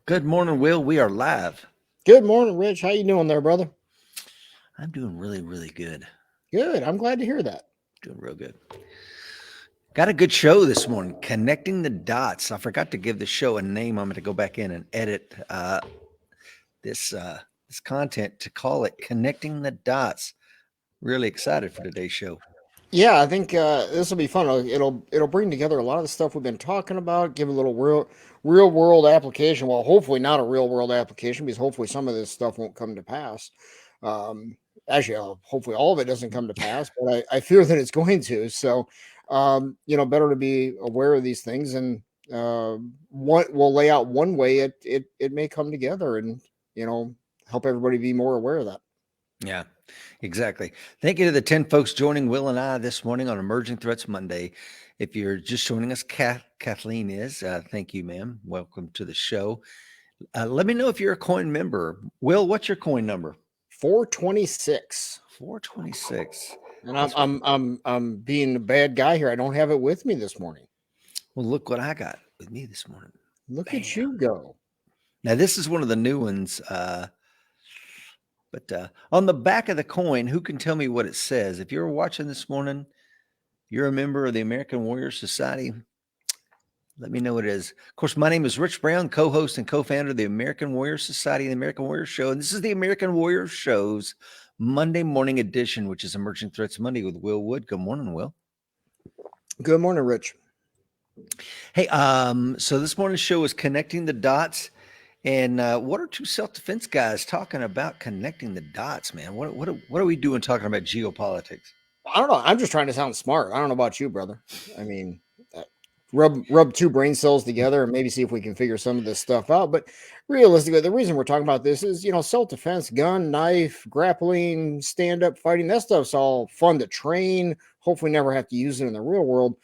Good morning, Will. We are live. Good morning, Rich. How you doing there, brother? I'm doing really, really good. Good. I'm glad to hear that. Doing real good. Got a good show this morning, Connecting the Dots. I forgot to give the show a name. I'm going to go back in and edit this content to call it Connecting the Dots. Really excited for today's show. Yeah, I think this will be fun. It'll bring together a lot of the stuff we've been talking about. Give a little real world application. Well, hopefully not a real world application because hopefully some of this stuff won't come to pass. Um, Actually, hopefully all of it doesn't come to pass, but I fear that it's going to. So, better to be aware of these things, and what we'll lay out one way it may come together, and help everybody be more aware of that. Yeah, exactly. Thank you to the 10 folks joining Will and I this morning on Emerging Threats Monday. If you're just joining us, Kathleen is. Thank you, ma'am. Welcome to the show. Let me know if you're a coin member. Will, what's your coin number? 426. 426. And I'm being a bad guy here. I don't have it with me this morning. Well, look what I got with me this morning. Look Bam. at you go. Now, this is one of the new ones. But on the back of the coin, who can tell me what it says? If you're watching this morning, you're a member of the American Warrior Society. Let me know what it is. Of course, my name is Rich Brown, co-host and co-founder of the American Warrior Society and the American Warrior Show. And this is the American Warrior Show's Monday morning edition, which is Emerging Threats Monday with Will Wood. Good morning, Will. Good morning, Rich. Hey, so this morning's show is Connecting the Dots. And what are two self-defense guys talking about connecting the dots, man? What are we doing talking about geopolitics? I don't know. I'm just trying to sound smart. I don't know about you, brother. I mean, rub two brain cells together and maybe see if we can figure some of this stuff out. But realistically, the reason we're talking about this is, self-defense, gun, knife, grappling, stand-up fighting. That stuff's all fun to train. Hopefully never have to use it in the real world.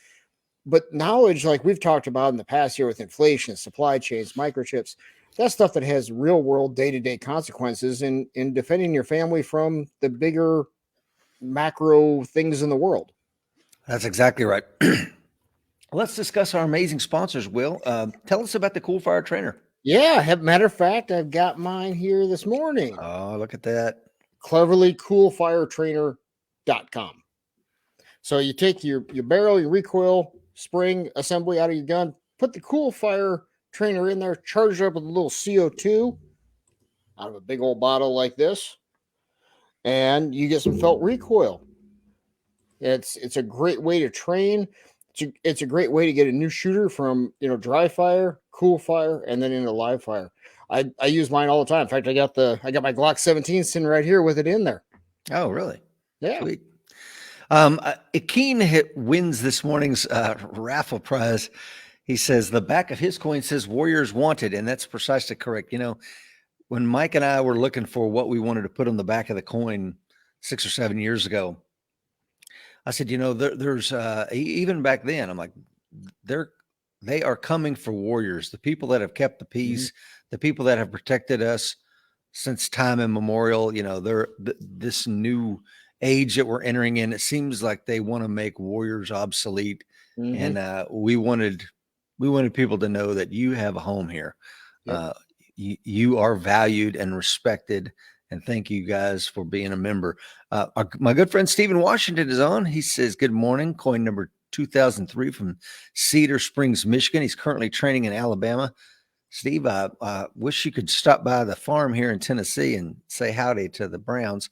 But knowledge, like we've talked about in the past year with inflation, supply chains, microchips, that's stuff that has real world day-to-day consequences in defending your family from the bigger macro things in the world. That's exactly right. Let's discuss our amazing sponsors, Will. Tell us about the Cool Fire Trainer. Yeah, matter of fact, I've got mine here this morning. Oh, look at that. Cleverlycoolfiretrainer.com. So you take your barrel, your recoil, spring assembly out of your gun, put the Cool Fire Trainer in there, charge it up with a little CO2 out of a big old bottle like this, and you get some felt recoil. It's a great way to train. It's a great way to get a new shooter from dry fire, cool fire, and then into live fire. I use mine all the time. In fact, I got my Glock 17 sitting right here with it in there. Oh, really? Yeah. Sweet. Akeen wins this morning's raffle prize. He says the back of his coin says Warriors Wanted, and that's precisely correct. When Mike and I were looking for what we wanted to put on the back of the coin 6 or 7 years ago, I said, there's even back then, I'm like, they are coming for warriors, the people that have kept the peace, the people that have protected us since time immemorial. They're this new age that we're entering in. It seems like they want to make warriors obsolete, and we wanted people to know that you have a home here. Yep. You are valued and respected. And thank you guys for being a member. My good friend Stephen Washington is on. He says, good morning. Coin number 2003 from Cedar Springs, Michigan. He's currently training in Alabama. Steve, I wish you could stop by the farm here in Tennessee and say howdy to the Browns.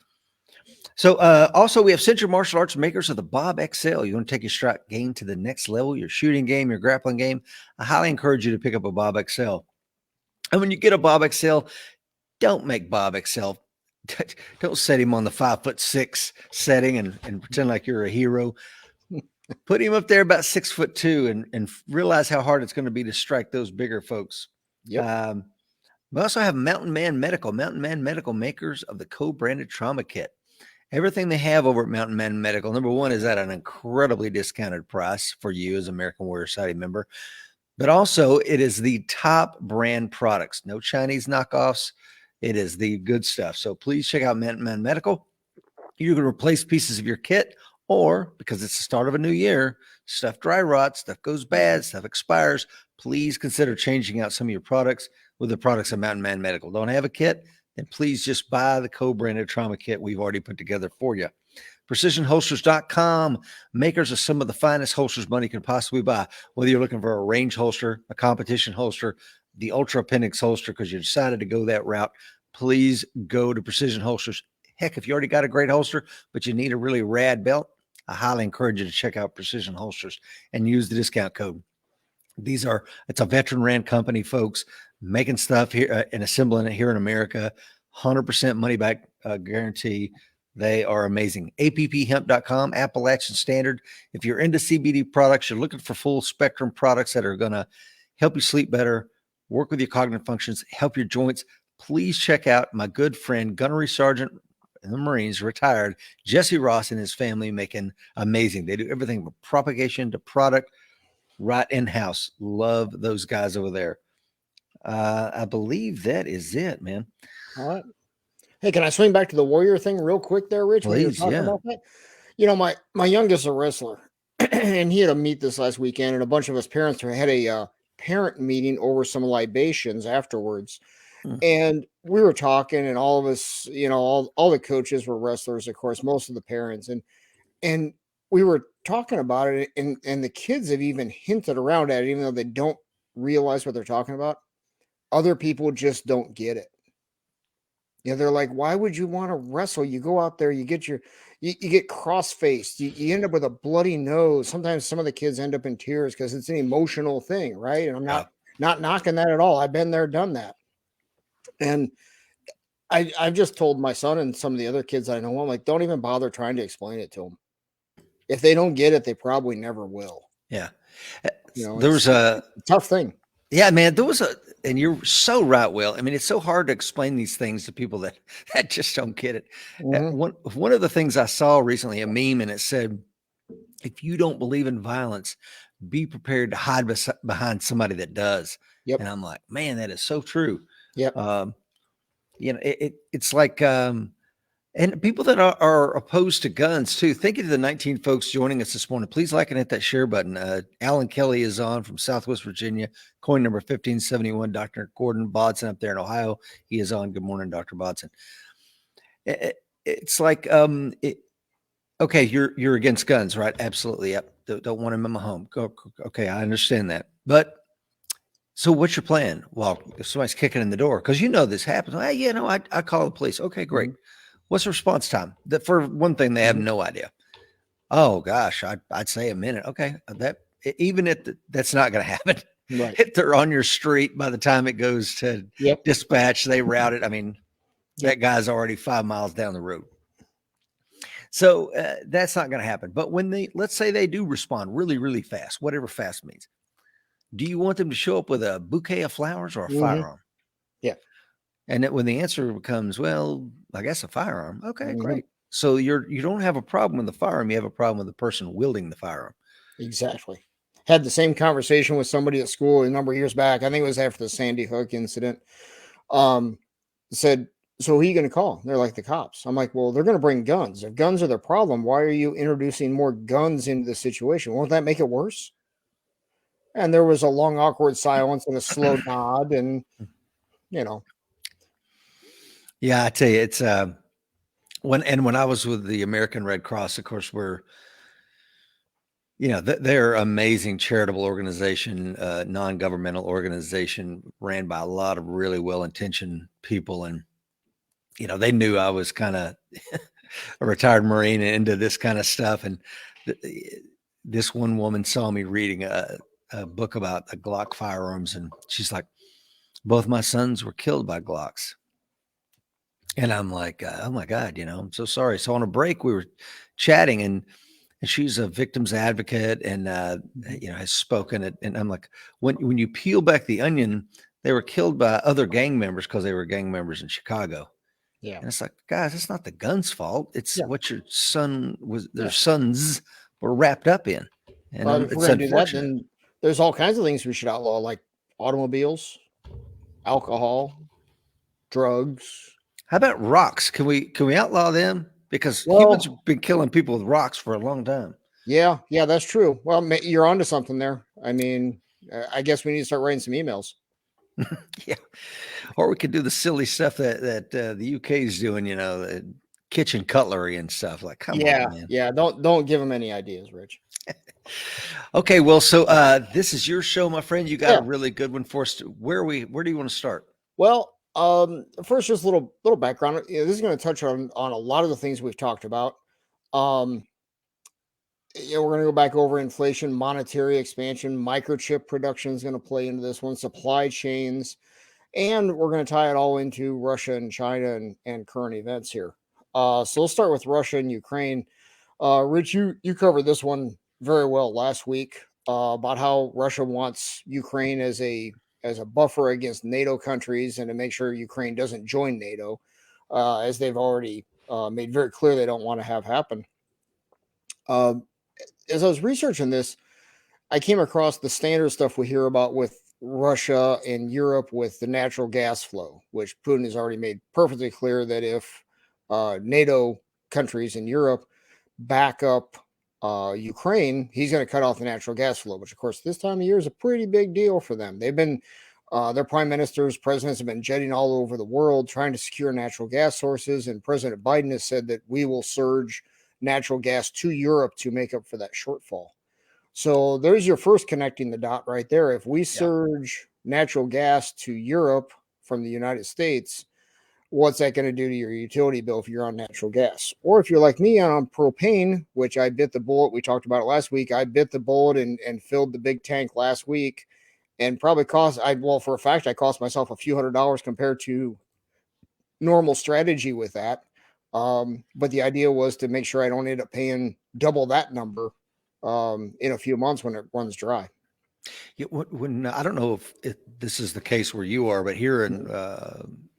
So also we have Century Martial Arts, makers of the Bob XL. You want to take your strike game to the next level, your shooting game, your grappling game. I highly encourage you to pick up a Bob XL. And when you get a Bob XL, don't make Bob XL. Don't set him on the 5'6" setting and pretend like you're a hero. Put him up there about 6'2" and realize how hard it's going to be to strike those bigger folks. Yep. We also have Mountain Man Medical, makers of the co-branded trauma kit. Everything they have over at Mountain Man Medical, number one, is at an incredibly discounted price for you as American Warrior Society member. But also, it is the top brand products. No Chinese knockoffs. It is the good stuff. So please check out Mountain Man Medical. You can replace pieces of your kit or because it's the start of a new year, stuff dry rots, stuff goes bad, stuff expires, please consider changing out some of your products with the products of Mountain Man Medical. Don't have a kit? Then please just buy the co-branded trauma kit we've already put together for you. PrecisionHolsters.com, makers of some of the finest holsters money can possibly buy. Whether you're looking for a range holster, a competition holster, the Ultra Appendix holster, because you decided to go that route, please go to Precision Holsters. Heck, if you already got a great holster, but you need a really rad belt, I highly encourage you to check out Precision Holsters and use the discount code. It's a veteran ran company, folks, making stuff here and assembling it here in America. 100% money back guarantee. They are amazing. APPHemp.com, Appalachian Standard. If you're into CBD products, you're looking for full spectrum products that are going to help you sleep better, work with your cognitive functions, help your joints, please check out my good friend, Gunnery Sergeant in the Marines, retired, Jesse Ross and his family, making amazing. They do everything from propagation to product right in-house. Love those guys over there. I believe that is it, man. All right. Hey, can I swing back to the warrior thing real quick there, Rich? When you were Please, talking yeah. about that? You know, my youngest is a wrestler, and he had a meet this last weekend, and a bunch of us parents had a parent meeting over some libations afterwards. And we were talking, and all of us, you know, all the coaches were wrestlers, of course, most of the parents, and we were talking about it, and the kids have even hinted around at it, even though they don't realize what they're talking about. Other people just don't get it. You know, they're like, why would you want to wrestle? You go out there, you get you get cross-faced, you end up with a bloody nose. Sometimes some of the kids end up in tears because it's an emotional thing, right? And I'm not knocking that at all. I've been there, done that. And I've just told my son and some of the other kids I know, I'm like, don't even bother trying to explain it to them. If they don't get it, they probably never will. Yeah. You know, there was a tough thing. Yeah, man, and you're so right, Will. I mean, it's so hard to explain these things to people that just don't get it. One of the things I saw recently, a meme, and it said, if you don't believe in violence, be prepared to hide behind somebody that does. Yep. And I'm like, man, that is so true. Yep. You know, it's like, and people that are opposed to guns too. Thank you to the 19 folks joining us this morning. Please like and hit that share button. Alan Kelly is on from Southwest Virginia, coin number 1571. Dr. Gordon Bodson up there in Ohio, he is on. Good morning, Dr. Bodson. It's like, okay, you're against guns, right? Absolutely. Yep. Don't want them in my home. Okay, I understand that. But so what's your plan? Well, if somebody's kicking in the door, because you know this happens. Hey, you know, I call the police. Okay, great. What's the response time? That, for one thing, they have no idea. Oh gosh, I'd say a minute. Okay, that's not going to happen. Right. If they're on your street, by the time it goes to dispatch, they route it. I mean, that guy's already 5 miles down the road. So that's not going to happen. But when let's say they do respond really, really fast, whatever fast means, do you want them to show up with a bouquet of flowers or a firearm? Yeah. And when the answer becomes, well, I guess a firearm. Okay, great. So you don't have a problem with the firearm. You have a problem with the person wielding the firearm. Exactly. Had the same conversation with somebody at school a number of years back. I think it was after the Sandy Hook incident. Said, so who are you going to call? They're like, the cops. I'm like, well, they're going to bring guns. If guns are their problem, why are you introducing more guns into the situation? Won't that make it worse? And there was a long, awkward silence and a slow nod. And, you know. Yeah, I tell you, it's when I was with the American Red Cross, of course, they're amazing charitable organization, non-governmental organization ran by a lot of really well-intentioned people. And, you know, they knew I was kind of a retired Marine and into this kind of stuff. And this one woman saw me reading a book about the Glock firearms. And she's like, both my sons were killed by Glocks. And I'm like, oh my God, you know, I'm so sorry. So on a break, we were chatting, and she's a victims advocate and, has spoken it. And I'm like, when you peel back the onion, they were killed by other gang members because they were gang members in Chicago. Yeah. And it's like, guys, it's not the gun's fault. It's what your sons were wrapped up in. And well, if we're going to do that, then there's all kinds of things we should outlaw, like automobiles, alcohol, drugs. How about rocks? Can we outlaw them? because humans Well, have been killing people with rocks for a long time. yeah, that's true. Well, you're onto something there. I mean, I guess we need to start writing some emails. Yeah. Or we could do the silly stuff that the UK is doing, the kitchen cutlery and stuff. Like, come on, man. Yeah. Don't give them any ideas, Rich. Okay, well, so this is your show, my friend. You got a Yeah. really good one for us. Where do you want to start? Well, first, just a little background. This is going to touch on a lot of the things we've talked about. Um, we're going to go back over inflation, monetary expansion, microchip production is going to play into this one, supply chains, and we're going to tie it all into Russia and China and current events here. So let's start with Russia and Ukraine. Rich, you covered this one very well last week about how Russia wants Ukraine as a buffer against NATO countries and to make sure Ukraine doesn't join NATO, as they've already made very clear they don't want to have happen. As I was researching this, I came across the standard stuff we hear about with Russia and Europe with the natural gas flow, which Putin has already made perfectly clear that if NATO countries in Europe back up Ukraine, he's going to cut off the natural gas flow, which, of course, this time of year is a pretty big deal for them. They've been, their prime ministers, presidents have been jetting all over the world trying to secure natural gas sources. And President Biden has said that we will surge natural gas to Europe to make up for that shortfall. So there's your first connecting the dot right there. If we surge natural gas to Europe from the United States, what's that going to do to your utility bill if you're on natural gas? Or if you're like me on propane, which I bit the bullet, we talked about it last week. I bit the bullet and filled the big tank last week and probably for a fact, I cost myself a few $100s compared to normal strategy with that. But the idea was to make sure I don't end up paying double that number in a few months when it runs dry. Yeah, when I don't know if this is the case where you are, but here in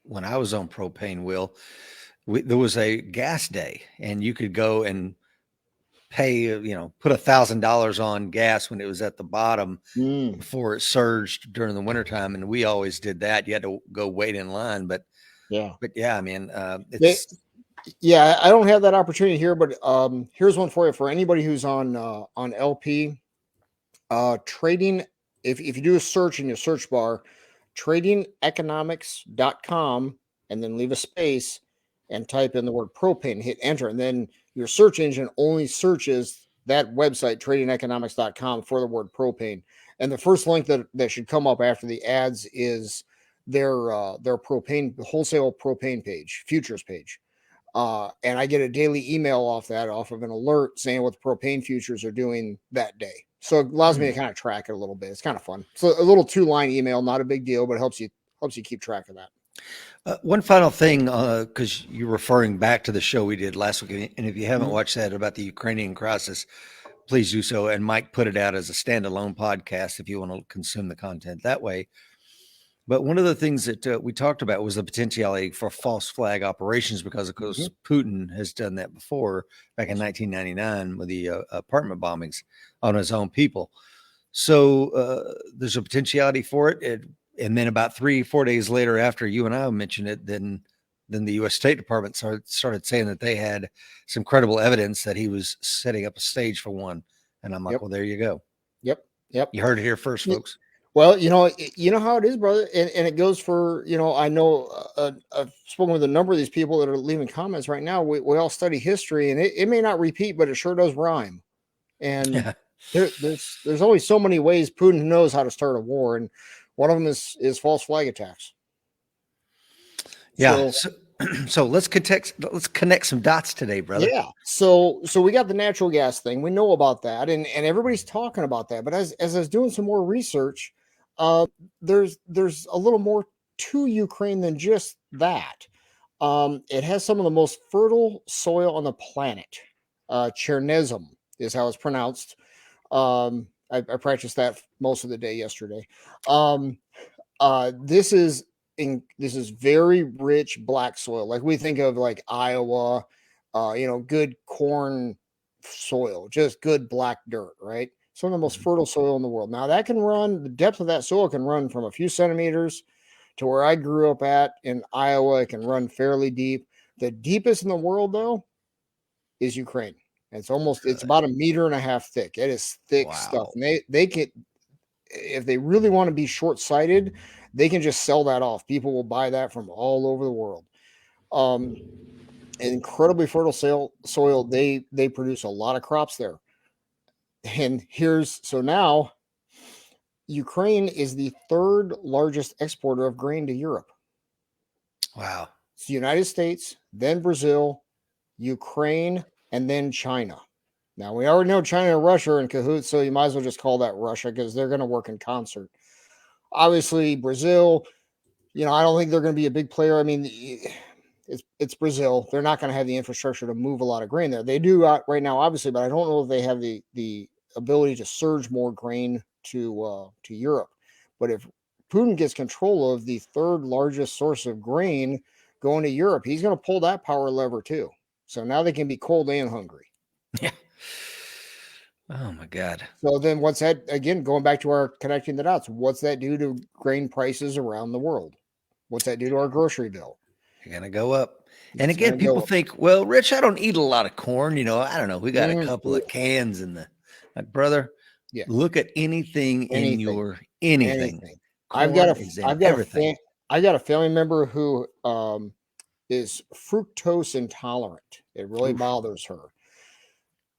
when I was on propane, there was a gas day, and you could go and pay, put $1,000 on gas when it was at the bottom before it surged during the wintertime, and we always did that. You had to go wait in line, but yeah, I mean, yeah, I don't have that opportunity here, but here's one for you for anybody who's on LP. Trading, if you do a search in your search bar, tradingeconomics.com, and then leave a space and type in the word propane, hit enter, and then your search engine only searches that website, tradingeconomics.com, for the word propane. And the first link that should come up after the ads is their propane, wholesale propane page, futures page. And I get a daily email off of an alert saying what the propane futures are doing that day. So it allows me to kind of track it a little bit. It's kind of fun. So a little 2-line email, not a big deal, but it helps you keep track of that. One final thing, because you're referring back to the show we did last week, and if you haven't watched that about the Ukrainian crisis, please do so. And Mike put it out as a standalone podcast if you want to consume the content that way. But one of the things that we talked about was the potentiality for false flag operations, because, of course, Putin has done that before back in 1999 with the apartment bombings on his own people. So there's a potentiality for it. And then about 3-4 days later, after you and I mentioned it, then the U.S. State Department started saying that they had some credible evidence that he was setting up a stage for one. And I'm like, well, there you go. Yep. You heard it here first, folks. Well, you know how it is, brother. And it goes for, I know I've spoken with a number of these people that are leaving comments right now. We all study history, and it may not repeat, but it sure does rhyme. And there's only so many ways Putin knows how to start a war. And one of them is false flag attacks. Yeah. So let's connect some dots today, brother. Yeah. So we got the natural gas thing. We know about that, and everybody's talking about that. But as I was doing some more research, there's a little more to Ukraine than just that. It has some of the most fertile soil on the planet. Chernezem is how it's pronounced. I practiced that most of the day yesterday. This is very rich black soil, like we think of like Iowa, good corn soil, just good black dirt, right? Some of the most fertile soil in the world. Now the depth of that soil can run from a few centimeters to where I grew up at in Iowa. It can run fairly deep. The deepest in the world, though, is Ukraine. It's about 1.5 meters thick. It is thick stuff. Wow. And they can, if they really want to be short-sighted, they can just sell that off. People will buy that from all over the world. Incredibly fertile soil. They produce a lot of crops there. And so now Ukraine is the third largest exporter of grain to Europe. Wow. It's the United States, then Brazil, Ukraine, and then China. Now, we already know China and Russia are in cahoots, so you might as well just call that Russia because they're going to work in concert. Obviously, Brazil, I don't think they're going to be a big player. I mean, it's Brazil. They're not going to have the infrastructure to move a lot of grain there. They do right now, obviously, but I don't know if they have the ability to surge more grain to Europe. But if Putin gets control of the third largest source of grain going to Europe, he's going to pull that power lever too. So now they can be cold and hungry. Yeah. Oh my God. So then what's that, again, going back to our connecting the dots, what's that do to grain prices around the world? What's that do to our grocery bill? You're going to go up. And It's again, gonna people go up. think, well, Rich, I don't eat a lot of corn. I don't know. We got a Mm, couple of cans in the, brother, Yeah. look at anything in your anything. I've got Corn is in everything. I got a family member who is fructose intolerant. It really Oof. bothers her.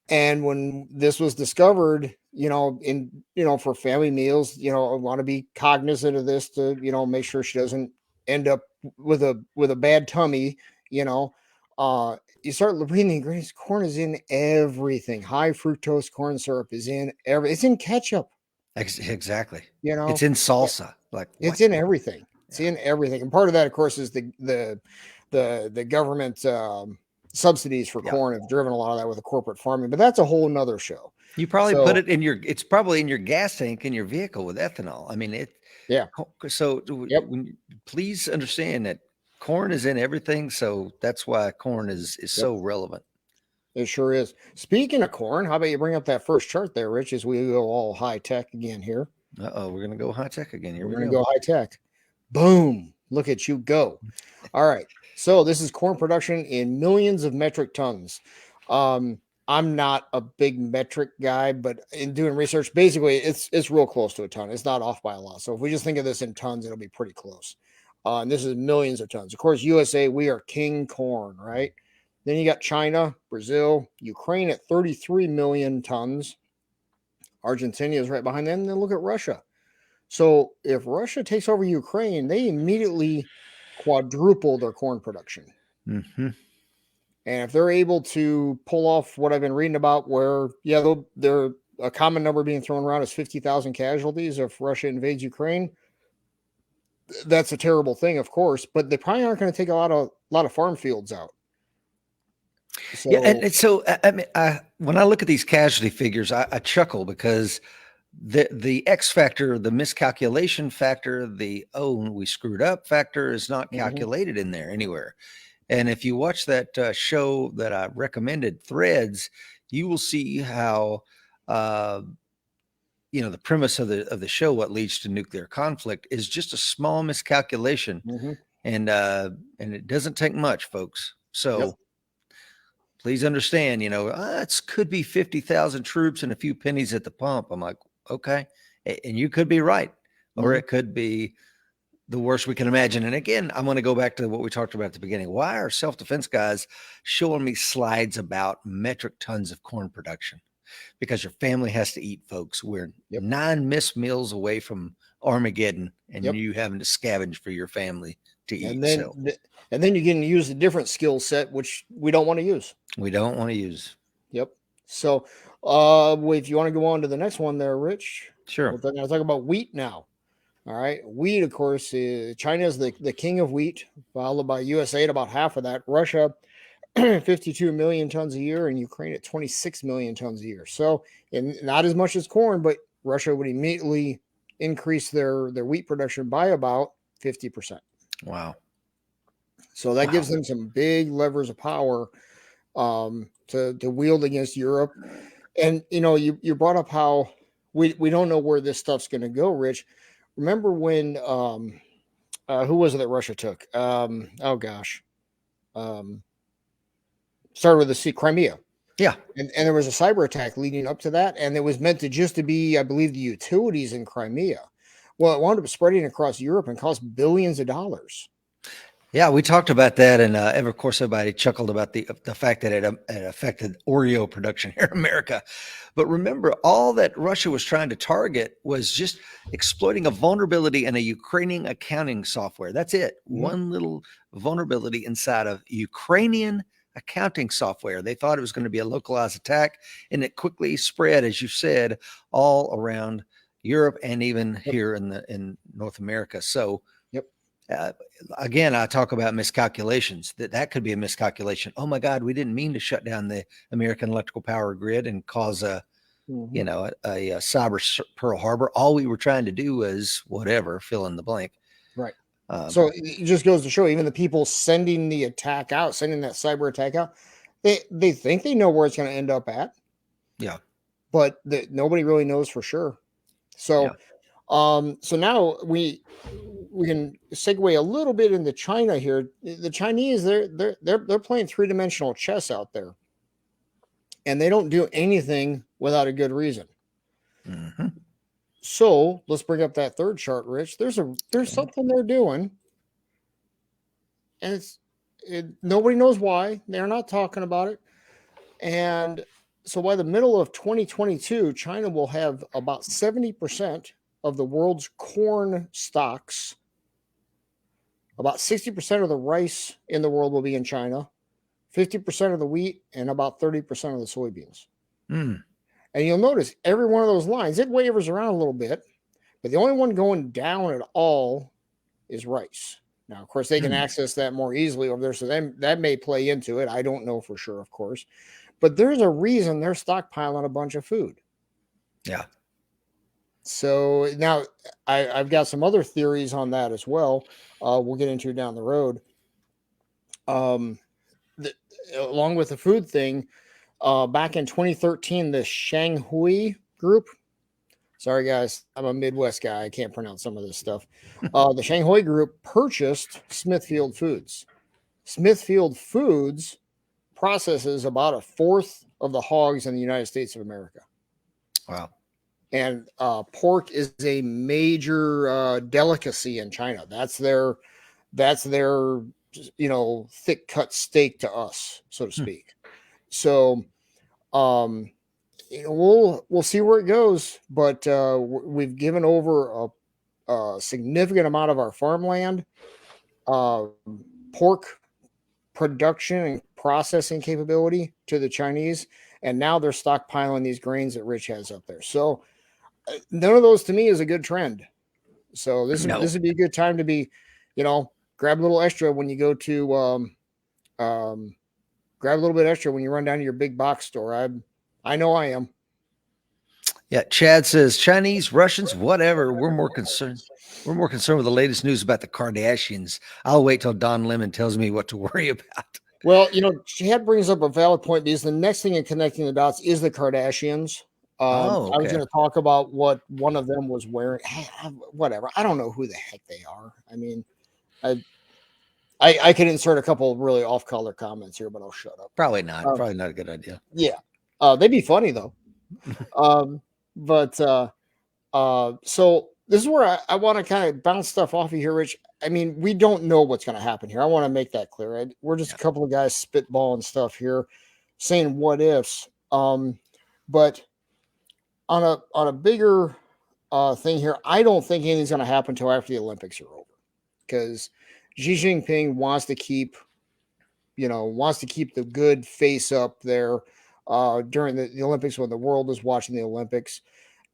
And when this was discovered, for family meals, I want to be cognizant of this to, make sure she doesn't end up with a bad tummy. You start reading the ingredients. Corn is in everything. High fructose corn syrup is in it's in ketchup. Exactly. It's It's in salsa. Like it's what? in everything. It's in everything. And part of that, of course, is the government subsidies for corn have driven a lot of that with the corporate farming, but that's a whole nother show. You probably put it in it's probably in your gas tank in your vehicle with ethanol. I mean, Yeah. So please understand that corn is in everything. So that's why corn is so relevant. It sure is. Speaking of corn, how about you bring up that first chart there, Rich, as we go all high tech again here. Uh-oh, we're going to go high tech again. Here We're we going go. to go high tech. Boom. Look at you go. All right. So this is corn production in millions of metric tons. I'm not a big metric guy, but in doing research, basically it's real close to a ton. It's not off by a lot. So if we just think of this in tons, it'll be pretty close. And this is millions of tons. Of course, USA, we are king corn, right? Then you got China, Brazil, Ukraine at 33 million tons. Argentina is right behind them. And then look at Russia. So if Russia takes over Ukraine, they immediately quadruple their corn production. Mm-hmm. And if they're able to pull off what I've been reading about, where, they're a common number being thrown around is 50,000 casualties if Russia invades Ukraine. That's a terrible thing, of course, but they probably aren't going to take a lot of farm fields out. So, yeah, and so I mean, when I look at these casualty figures, I chuckle because the X factor, the miscalculation factor, we screwed up factor is not calculated in there anywhere. And if you watch that show that I recommended, Threads, you will see how the premise of the show, what leads to nuclear conflict, is just a small miscalculation, and it doesn't take much, folks. So please understand, it could be 50,000 troops and a few pennies at the pump. I'm like, okay, and you could be right, or it could be the worst we can imagine. And again, I'm going to go back to what we talked about at the beginning. Why are self-defense guys showing me slides about metric tons of corn production? Because your family has to eat, folks. We're 9 missed meals away from Armageddon, and you having to scavenge for your family to eat. And then you're going to use a different skill set, which we don't want to use. We don't want to use. Yep. So if you want to go on to the next one there, Rich. Sure. We're going to talk about wheat now. All right. Wheat, of course, China is the king of wheat, followed by USA at about half of that. Russia, 52 million tons a year, and Ukraine at 26 million tons a year. So, and not as much as corn, but Russia would immediately increase their wheat production by about 50%. Wow. So that gives them some big levers of power to wield against Europe. And, you brought up how we don't know where this stuff's going to go, Rich. Remember when, who was it that Russia took? Started with the C, Crimea. Yeah. And there was a cyber attack leading up to that, and it was meant to just to be, I believe, the utilities in Crimea. Well, it wound up spreading across Europe and cost billions of dollars. Yeah, we talked about that, and of course, everybody chuckled about the fact that it affected Oreo production here in America. But remember, all that Russia was trying to target was just exploiting a vulnerability in a Ukrainian accounting software. That's it. One little vulnerability inside of Ukrainian accounting software. They thought it was going to be a localized attack, and it quickly spread, as you said, all around Europe and even Yep. here in North America. So. Yep. Again, I talk about miscalculations. That could be a miscalculation. Oh my God, we didn't mean to shut down the American electrical power grid and cause a cyber Pearl Harbor. All we were trying to do was whatever, fill in the blank. Right. So it just goes to show, even the people sending the attack out, sending that cyber attack out, they think they know where it's going to end up at. Yeah. But nobody really knows for sure. So, so now we can segue a little bit into China here. The Chinese, they're playing three-dimensional chess out there, and they don't do anything without a good reason. Mm-hmm. So let's bring up that third chart, Rich. There's something they're doing, and nobody knows why. They're not talking about it, and so by the middle of 2022, China will have about 70% of the world's corn stocks. About 60% of the rice in the world will be in China, 50% of the wheat, and about 30% of the soybeans. Mm. And you'll notice every one of those lines, it wavers around a little bit, but the only one going down at all is rice. Now, of course, they can access that more easily over there, so that may play into it. I don't know for sure, of course. But there's a reason they're stockpiling a bunch of food. Yeah. So now I've got some other theories on that as well. We'll get into down the road. Along with the food thing, back in 2013, the Shanhui group. Sorry, guys, I'm a Midwest guy. I can't pronounce some of this stuff. The Shanhui group purchased Smithfield Foods. Smithfield Foods processes about a fourth of the hogs in the United States of America. Wow. And pork is a major delicacy in China. That's their thick cut steak to us, so to speak. So we'll see where it goes, but we've given over a significant amount of our farmland, pork production and processing capability to the Chinese, and now they're stockpiling these grains that Rich has up there. So none of those to me is a good trend. So this would be a good time to be, grab a little extra when you go to grab a little bit extra when you run down to your big box store. I know I am. Yeah, Chad says Chinese, Russians, whatever. We're more concerned with the latest news about the Kardashians. I'll wait till Don Lemon tells me what to worry about. Well, Chad brings up a valid point, because the next thing in connecting the dots is the Kardashians. I was going to talk about what one of them was wearing. Whatever. I don't know who the heck they are. I mean, I could insert a couple of really off-color comments here, but I'll shut up. Probably not. Probably not a good idea. Yeah. They'd be funny though. So this is where I want to kind of bounce stuff off of here, Rich. I mean, we don't know what's going to happen here. I want to make that clear. Right? We're just a couple of guys spitballing stuff here, saying what ifs. But on a bigger thing here, I don't think anything's going to happen until after the Olympics are over, because Xi Jinping wants to keep the good face up there during the Olympics, when the world is watching the Olympics.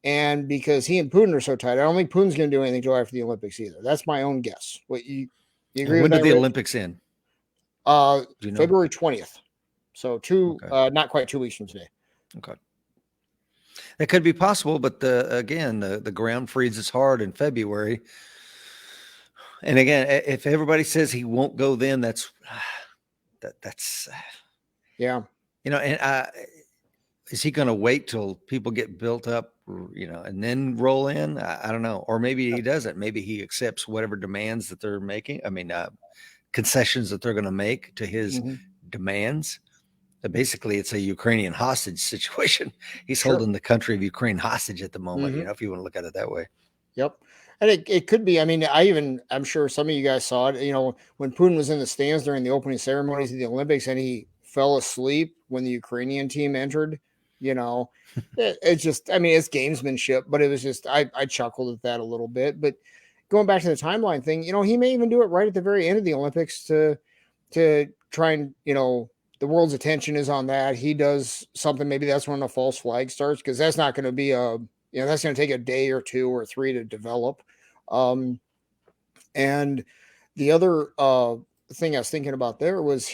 And because he and Putin are so tight, I don't think Putin's going to do anything until after the Olympics either. That's my own guess. What you agree with that? When did the Olympics end? February 20th. So not quite 2 weeks from today. Okay. That could be possible, but the ground freezes hard in February. And again, if everybody says he won't go, then that's yeah. And is he going to wait till people get built up, and then roll in? I don't know. Or maybe he doesn't. Maybe he accepts whatever demands that they're making. I mean, concessions that they're going to make to his demands. Basically, it's a Ukrainian hostage situation. He's Sure. holding the country of Ukraine hostage at the moment, Mhm. if you want to look at it that way. Yep. And it could be, I mean, I'm sure some of you guys saw it, when Putin was in the stands during the opening ceremonies of the Olympics and he fell asleep when the Ukrainian team entered, it's just, I mean, it's gamesmanship, but it was just, I chuckled at that a little bit. But going back to the timeline thing, he may even do it right at the very end of the Olympics to try and, the world's attention is on that. He does something, maybe that's when the false flag starts, because that's not going to be that's going to take a day or 2 or 3 to develop. And the other thing I was thinking about there was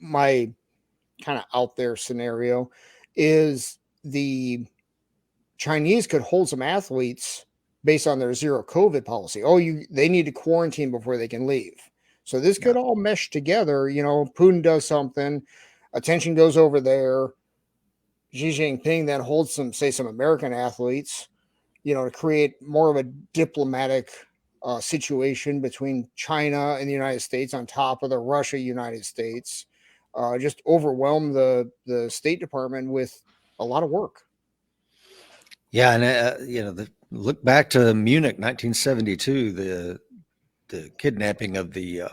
my kind of out there scenario is the Chinese could hold some athletes based on their zero COVID policy. They need to quarantine before they can leave. So this could all mesh together. Putin does something, attention goes over there. Xi Jinping then holds some American athletes, to create more of a diplomatic situation between China and the United States on top of the Russia-United States, just overwhelm the State Department with a lot of work. Yeah, and look back to Munich, 1972, the kidnapping of the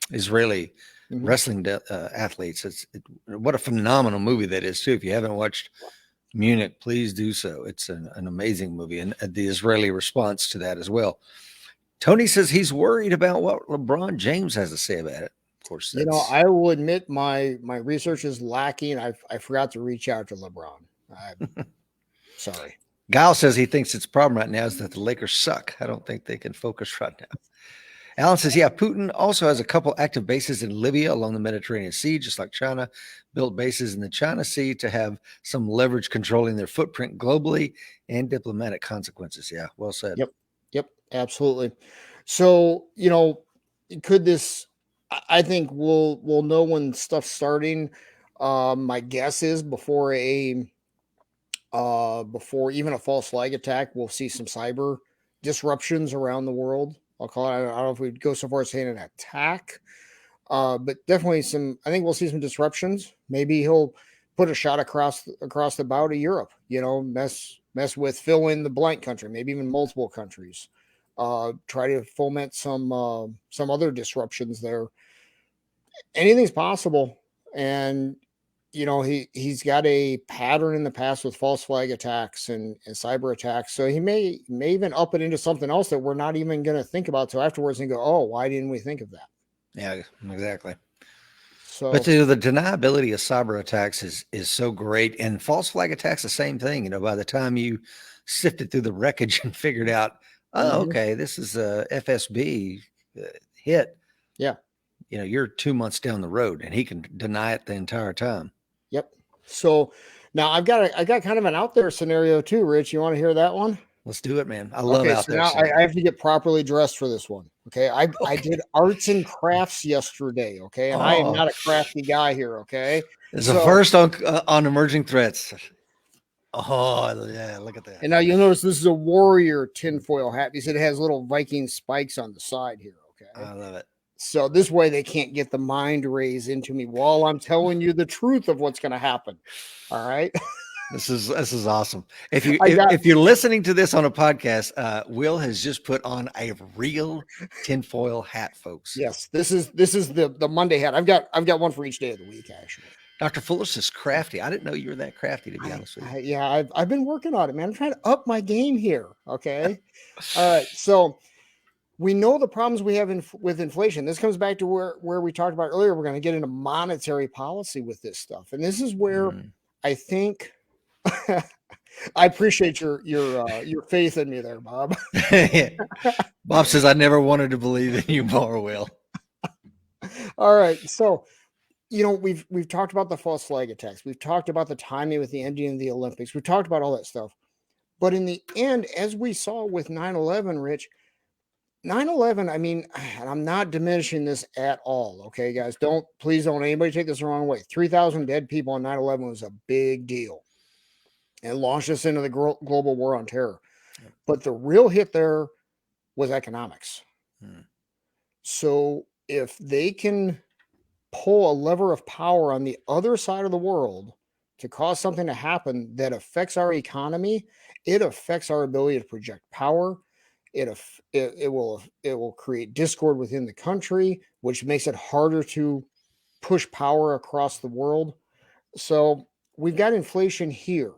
Israeli wrestling athletes. What a phenomenal movie that is too. If you haven't watched Munich, please do so. It's an amazing movie, and the Israeli response to that as well. Tony says he's worried about what LeBron James has to say about it. Of course, I will admit my research is lacking. I forgot to reach out to LeBron. I'm sorry. Guile says he thinks its problem right now is that the Lakers suck. I don't think they can focus right now. Alan says, yeah, Putin also has a couple active bases in Libya along the Mediterranean Sea, just like China built bases in the China Sea to have some leverage controlling their footprint globally and diplomatic consequences. Yeah, well said. Yep, absolutely. So, could this, I think we'll know when stuff's starting. My guess is before even a false flag attack, we'll see some cyber disruptions around the world. I'll call it, I don't know if we'd go so far as saying an attack, but definitely I think we'll see some disruptions. Maybe he'll put a shot across the bow to Europe, mess with fill in the blank country, maybe even multiple countries, try to foment some other disruptions there. Anything's possible. And, he's got a pattern in the past with false flag attacks and cyber attacks. So he may even up it into something else that we're not even going to think about till afterwards and go, oh, why didn't we think of that? Yeah, exactly. So, but the deniability of cyber attacks is so great, and false flag attacks the same thing. By the time you sifted through the wreckage and figured out, okay, this is a FSB hit. Yeah, you're 2 months down the road, and he can deny it the entire time. Yep. So now I got kind of an out there scenario too, Rich. You want to hear that one? Let's do it, man. I love out there. Now I have to get properly dressed for this one. Okay. I did arts and crafts yesterday. Okay. And I am not a crafty guy here. Okay. It's the first on emerging threats. Oh, yeah. Look at that. And now you'll notice this is a warrior tinfoil hat. He said it has little Viking spikes on the side here. Okay. I love it. So this way they can't get the mind rays into me while I'm telling you the truth of what's going to happen. All right. This is awesome. If you're listening to this on a podcast, Will has just put on a real tinfoil hat, folks. Yes, this is the Monday hat. I've got one for each day of the week, actually. Dr. Fuller's is crafty. I didn't know you were that crafty, to be honest with you. I've been working on it, man. I'm trying to up my game here. Okay. All right. So we know the problems we have with inflation. This comes back to where we talked about earlier. We're going to get into monetary policy with this stuff. And this is where I think I appreciate your faith in me there, Bob. Bob says, I never wanted to believe in you more, Will. All right. So, we've talked about the false flag attacks. We've talked about the timing with the ending of the Olympics. We've talked about all that stuff. But in the end, as we saw with 9/11, Rich, 9/11, I mean, and I'm not diminishing this at all. Okay, guys, please don't anybody take this the wrong way. 3,000 dead people on 9/11 was a big deal. And launched us into the global war on terror. Yep. But the real hit there was economics. So if they can pull a lever of power on the other side of the world to cause something to happen that affects our economy, it affects our ability to project power. It will create discord within the country, which makes it harder to push power across the world. So we've got inflation here,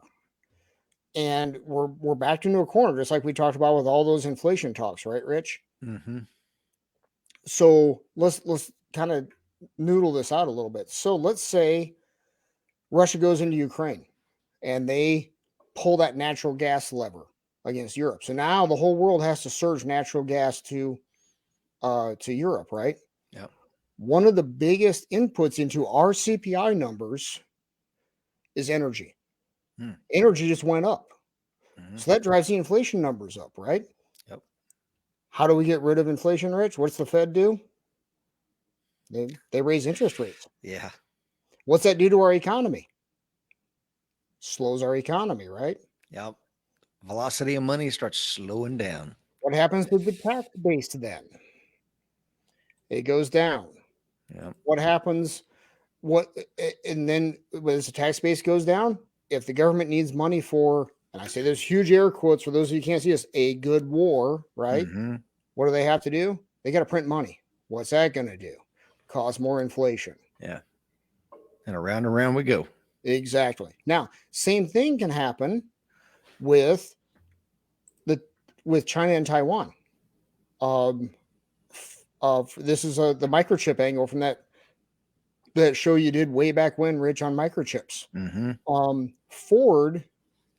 and we're backed into a corner, just like we talked about with all those inflation talks, right, Rich? Mm-hmm. So let's kind of noodle this out a little bit. So let's say Russia goes into Ukraine and they pull that natural gas lever against Europe. So now the whole world has to surge natural gas to Europe, right? Yep. One of the biggest inputs into our CPI numbers is energy. Energy just went up. So that drives the inflation numbers up, right? Yep. How do we get rid of inflation, Rich? What's the Fed do? They raise interest rates. Yeah. What's that do to our economy? Slows our economy, right? Yep. Velocity of money starts slowing down. What happens with the tax base then? It goes down. Yep. What happens? And then as the tax base goes down, if the government needs money for, and I say there's huge air quotes for those of you who can't see us, a good war, right? Mm-hmm. What do they have to do? They got to print money. What's that going to do? Cause more inflation. Yeah. And around we go. Exactly. Now, same thing can happen with China and Taiwan. This is the microchip angle from that show you did way back when, Rich, on microchips. Mm-hmm. Ford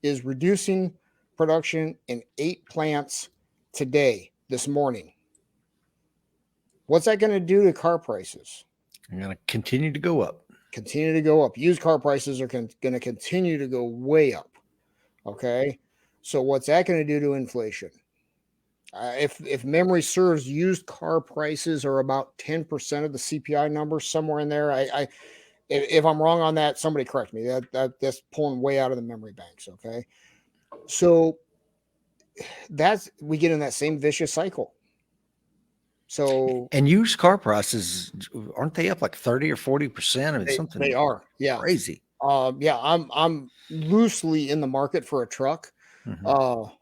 is reducing production in 8 plants today, this morning. What's that going to do to car prices? They're going to continue to go up. Continue to go up. Used car prices are going to continue to go way up. Okay. So what's that going to do to inflation? If memory serves, used car prices are about 10% of the CPI number, somewhere in there. If I'm wrong on that, somebody correct me. That's pulling way out of the memory banks. Okay. So we get in that same vicious cycle. So, and used car prices, aren't they up like 30 or 40%? I mean, something they are. Yeah. Crazy. Yeah, I'm loosely in the market for a truck. Mm-hmm.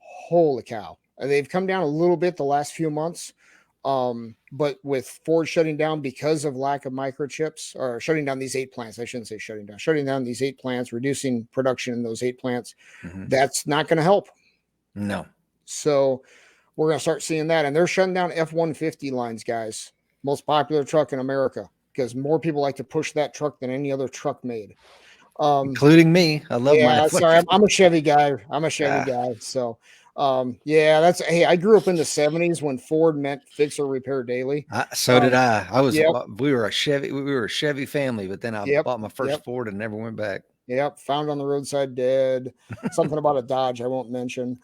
Holy cow. They've come down a little bit the last few months. But with Ford shutting down because of lack of microchips, or shutting down these 8 plants, I shouldn't say shutting down these 8 plants, reducing production in those 8 plants, that's not going to help. No. So we're going to start seeing that. And they're shutting down F-150 lines, guys. Most popular truck in America, because more people like to push that truck than any other truck made. Including me. I love my F-150. Sorry, I'm a Chevy guy. Guy. So hey, I grew up in the 70s when Ford meant fix or repair daily. So did I. We were a Chevy family, but then I bought my first Ford and never went back. Yep. Found on the roadside dead. Something about a Dodge I won't mention.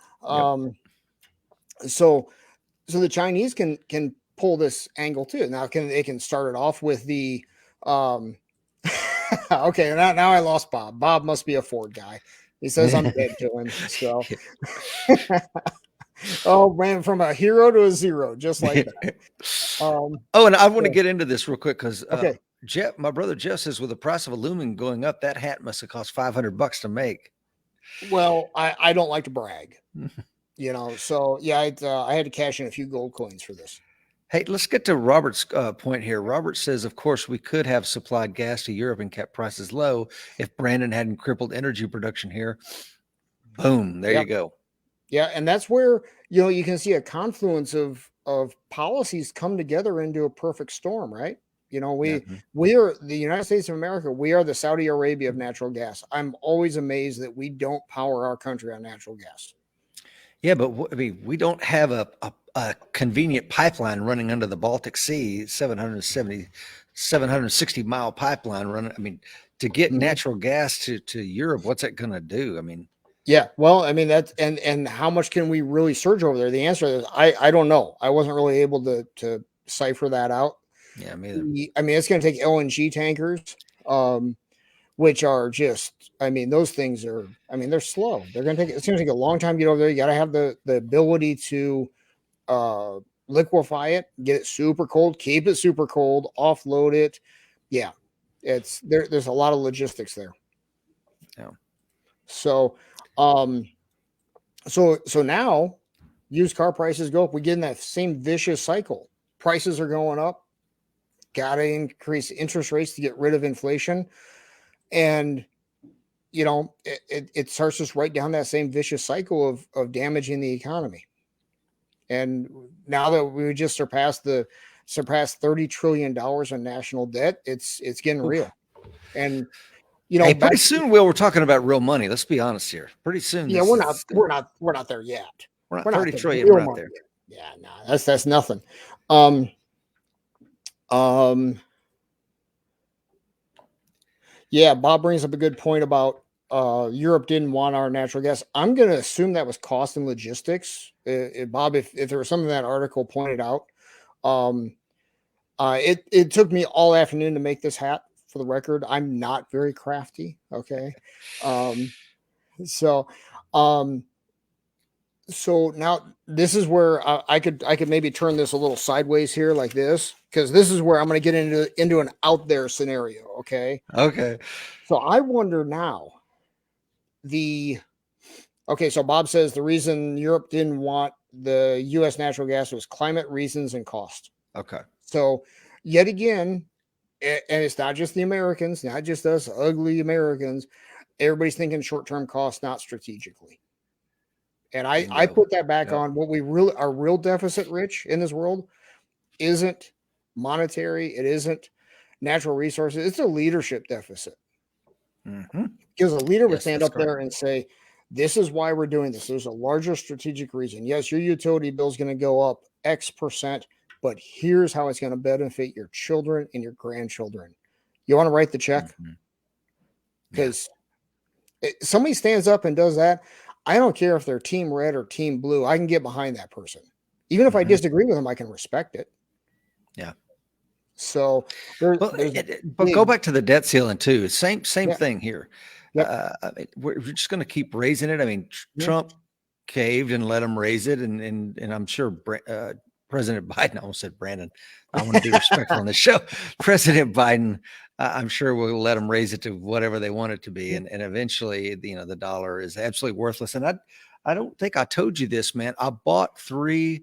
So the Chinese can pull this angle too. Now they can start it off with the okay, now I lost Bob. Bob must be a Ford guy. He says I'm dead to him. So oh man, from a hero to a zero, just like that. And I want to get into this real quick because okay. Jeff, my brother Jeff says with the price of aluminum going up, that hat must have cost $500 to make. Well, I don't like to brag. So yeah, I had to cash in a few gold coins for this. Hey, let's get to Robert's point here. Robert says, of course, we could have supplied gas to Europe and kept prices low if Brandon hadn't crippled energy production here. Boom. There you go. Yeah. And that's where, you can see a confluence of policies come together into a perfect storm, right? We are the United States of America. We are the Saudi Arabia of natural gas. I'm always amazed that we don't power our country on natural gas. Yeah, but we don't have a convenient pipeline running under the Baltic Sea, 760-mile pipeline running. I mean, to get natural gas to Europe, what's that going to do? I mean, yeah, well, I mean, that's and how much can we really surge over there? The answer is I don't know. I wasn't really able to cipher that out. Yeah, me either. I mean, it's going to take LNG tankers, which are just, those things are, they're slow. It's going to take a long time to get over there. You got to have the ability to liquefy it, get it super cold, keep it super cold, offload it. Yeah. There's a lot of logistics there. Yeah. So, so now used car prices go up. We get in that same vicious cycle. Prices are going up. Got to increase interest rates to get rid of inflation. And, it starts us right down that same vicious cycle of damaging the economy. And now that we just surpassed $30 trillion in national debt, it's getting real. And, hey, pretty soon, Will, we're talking about real money. Let's be honest here. Pretty soon. Yeah, we're not there yet. We're not 30 trillion. We're not not there. Yeah, no, that's nothing. Yeah, Bob brings up a good point about Europe didn't want our natural gas. I'm going to assume that was cost and logistics. Bob, if there was something that article pointed out, it took me all afternoon to make this hat. For the record, I'm not very crafty. Okay. So now this is where I could maybe turn this a little sideways here like this, because this is where I'm going to get into an out there scenario. Okay. So I wonder now so Bob says the reason Europe didn't want the U.S. natural gas was climate reasons and cost. Okay. So yet again, and it's not just the Americans, not just us ugly Americans. Everybody's thinking short-term cost, not strategically. And I put that back on what our real deficit, Rich, in this world isn't monetary. It isn't natural resources. It's a leadership deficit. Because a leader would stand up there and say, this is why we're doing this. There's a larger strategic reason. Yes, your utility bill is going to go up X%, but here's how it's going to benefit your children and your grandchildren. You want to write the check? Because somebody stands up and does that. I don't care if they're team red or team blue. I can get behind that person. Even if I disagree with them, I can respect it. Yeah. So, but go back to the debt ceiling too. Same thing here. We're just going to keep raising it. I mean, Trump caved and let him raise it, and I'm sure President Biden, I almost said Brandon. I want to be respectful on the show. President Biden, I'm sure will let them raise it to whatever they want it to be, and eventually, the dollar is absolutely worthless. And I don't think I told you this, man. I bought 3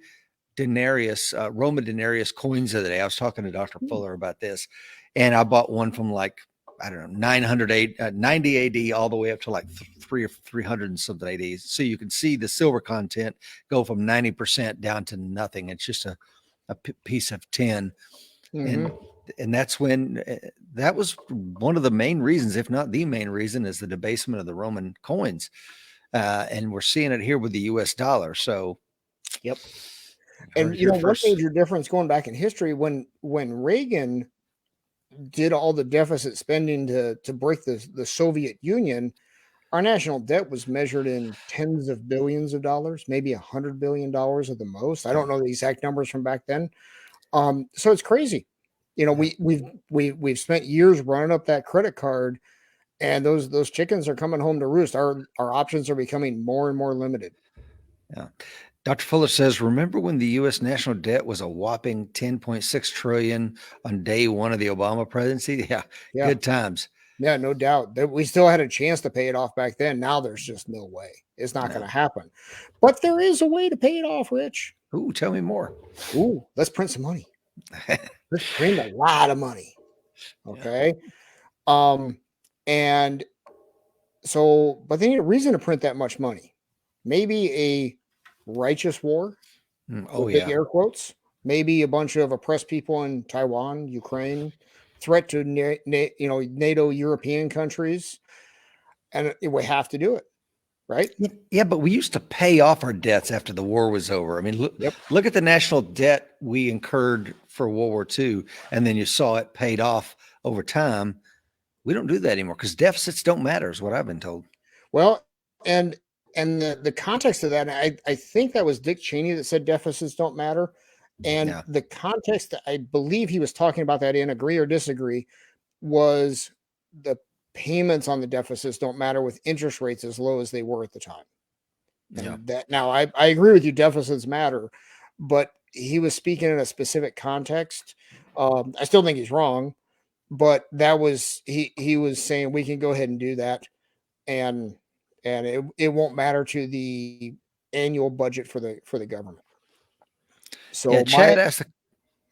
denarius, Roman denarius coins the other day. I was talking to Dr. Fuller about this, and I bought one from like, I don't know, 90 AD all the way up to like 300 and something AD. So you can see the silver content go from 90% down to nothing. It's just a piece of tin. And that's when that was one of the main reasons, if not the main reason, is the debasement of the Roman coins. And we're seeing it here with the US dollar. So, And one major difference going back in history, when Reagan did all the deficit spending to break the Soviet Union, our national debt was measured in tens of billions of dollars, maybe $100 billion at the most. I don't know the exact numbers from back then. So it's crazy. We've spent years running up that credit card, and those chickens are coming home to roost. Our options are becoming more and more limited. Yeah. Dr. Fuller says, remember when the U.S. national debt was a whopping $10.6 trillion on day one of the Obama presidency? Yeah. Good times. Yeah, no doubt. We still had a chance to pay it off back then. Now there's just no way. It's not going to happen. But there is a way to pay it off, Rich. Ooh, tell me more. Ooh, let's print some money. Let's print a lot of money. Okay. And so, but they need a reason to print that much money. Maybe a righteous war. Big air quotes. Maybe a bunch of oppressed people in Taiwan, Ukraine, threat to NATO European countries, and we have to do it, right? Yeah, but we used to pay off our debts after the war was over. I mean, look at the national debt we incurred for World War II, and then you saw it paid off over time. We don't do that anymore because deficits don't matter, is what I've been told. Well, and the context of that, I think that was Dick Cheney that said deficits don't matter. And the context that I believe he was talking about that in, agree or disagree, was the payments on the deficits don't matter with interest rates as low as they were at the time. And that now I agree with you, deficits matter, but he was speaking in a specific context. I still think he's wrong, but that was he was saying we can go ahead and do that, and it won't matter to the annual budget for the government. Yeah, So my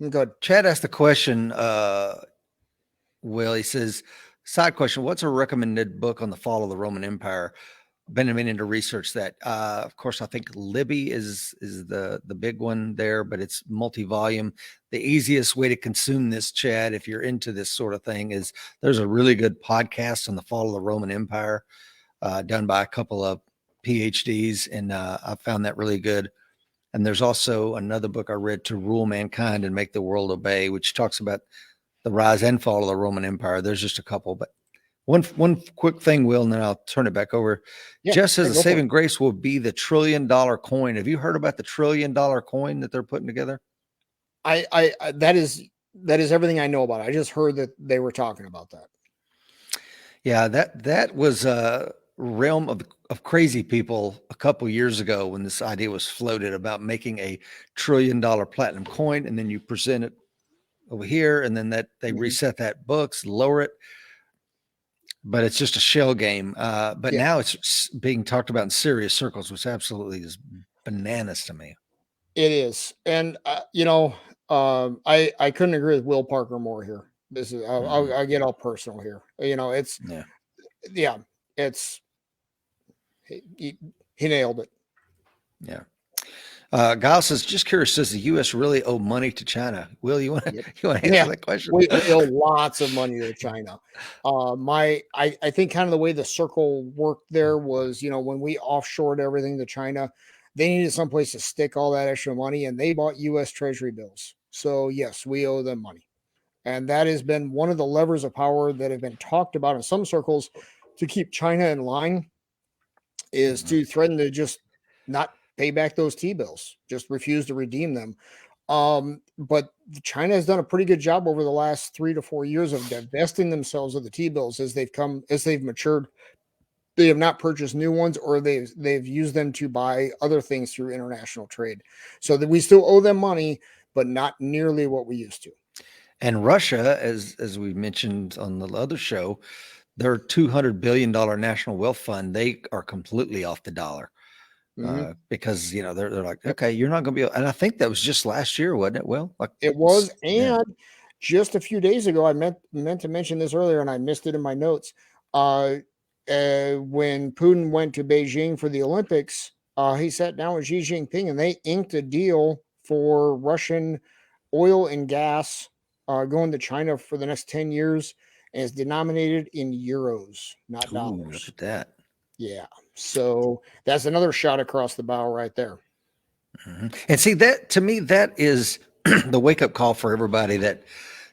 good. Chad asked the question, Will, he says, side question, what's a recommended book on the fall of the Roman Empire? Been meaning to research that. Of course, I think Libby is the big one there, but it's multi-volume. The easiest way to consume this, Chad, if you're into this sort of thing, is there's a really good podcast on the fall of the Roman Empire, done by a couple of PhDs, and I found that really good. And there's also another book I read, To Rule Mankind and Make the World Obey, which talks about the rise and fall of the Roman Empire. There's just a couple, but one quick thing, Will, and then I'll turn it back over. Yeah, Just as a saving grace will be the $1 trillion coin. Have you heard about the $1 trillion coin that they're putting together? I that is everything I know about it. I just heard that they were talking about that. Yeah, that was a realm of crazy people a couple years ago when this idea was floated about making a $1 trillion platinum coin, and then you present it over here, and then that they reset that books, lower it. But it's just a shell game. But now it's being talked about in serious circles, which absolutely is bananas to me. It is. And, I couldn't agree with Will Parker more here. This is, I'll get all personal here. It's, it's, he nailed it. Yeah. Guile says, just curious, does the U.S. really owe money to China? Will, you want to answer that question? We owe lots of money to China. I think kind of the way the circle worked there was, when we offshored everything to China, they needed someplace to stick all that extra money, and they bought U.S. Treasury bills. So yes, we owe them money. And that has been one of the levers of power that have been talked about in some circles to keep China in line, is to threaten to just not pay back those T-bills, just refuse to redeem them. But China has done a pretty good job over the last 3 to 4 years of divesting themselves of the T-bills as they've matured. They have not purchased new ones, or they've used them to buy other things through international trade. So that we still owe them money, but not nearly what we used to. And Russia, as we mentioned on the other show, their $200 billion national wealth fund, they are completely off the dollar. Because they're like, okay, you're not going to be, and I think that was just last year, wasn't it? Well, like it was, and just a few days ago, I meant to mention this earlier, and I missed it in my notes. When Putin went to Beijing for the Olympics, he sat down with Xi Jinping, and they inked a deal for Russian oil and gas going to China for the next 10 years, and it's denominated in euros, not dollars. Look at that. Yeah. So that's another shot across the bow right there. And see, that to me, that is the wake up call for everybody that